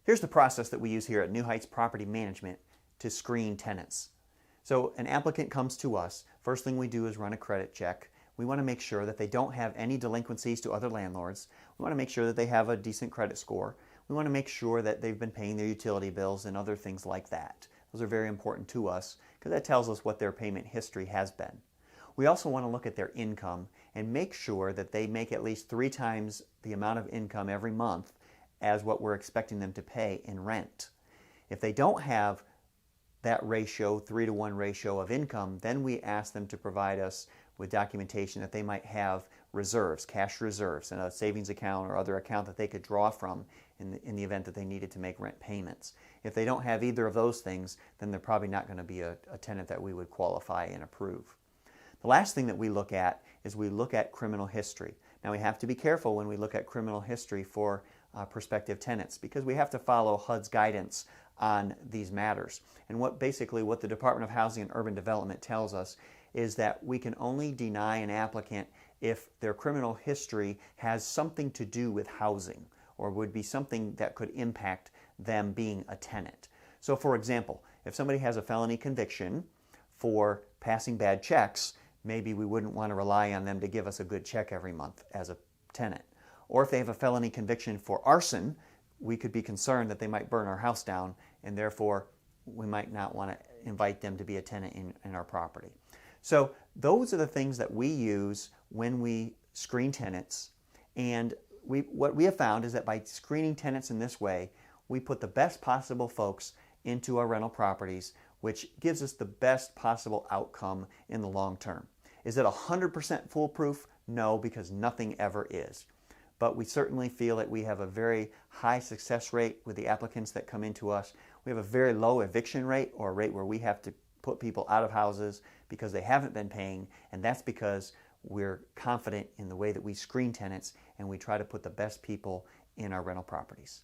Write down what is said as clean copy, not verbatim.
Here's the process that we use here at New Heights Property Management to screen tenants. So an applicant comes to us. First thing we do is run a credit check. We want to make sure that they don't have any delinquencies to other landlords. We want to make sure that they have a decent credit score. We want to make sure that they've been paying their utility bills and other things like that. Those are very important to us because that tells us what their payment history has been. We also want to look at their income and make sure that they make at least 3 times the amount of income every month as what we're expecting them to pay in rent. If they don't have that ratio, 3-to-1 ratio of income, then we ask them to provide us with documentation that they might have reserves, cash reserves, in a savings account or other account that they could draw from in the event that they needed to make rent payments. If they don't have either of those things, then they're probably not going to be a tenant that we would qualify and approve. The last thing that we look at is we look at criminal history. Now we have to be careful when we look at criminal history for prospective tenants because we have to follow HUD's guidance on these matters. And what the Department of Housing and Urban Development tells us is that we can only deny an applicant if their criminal history has something to do with housing or would be something that could impact them being a tenant. So for example, if somebody has a felony conviction for passing bad checks, maybe we wouldn't want to rely on them to give us a good check every month as a tenant. Or if they have a felony conviction for arson, we could be concerned that they might burn our house down, and therefore we might not want to invite them to be a tenant in our property. So those are the things that we use when we screen tenants, and what we have found is that by screening tenants in this way, we put the best possible folks into our rental properties, which gives us the best possible outcome in the long term. Is it 100% foolproof? No, because nothing ever is. But we certainly feel that we have a very high success rate with the applicants that come into us. We have a very low eviction rate, or a rate where we have to put people out of houses because they haven't been paying, and that's because we're confident in the way that we screen tenants and we try to put the best people in our rental properties.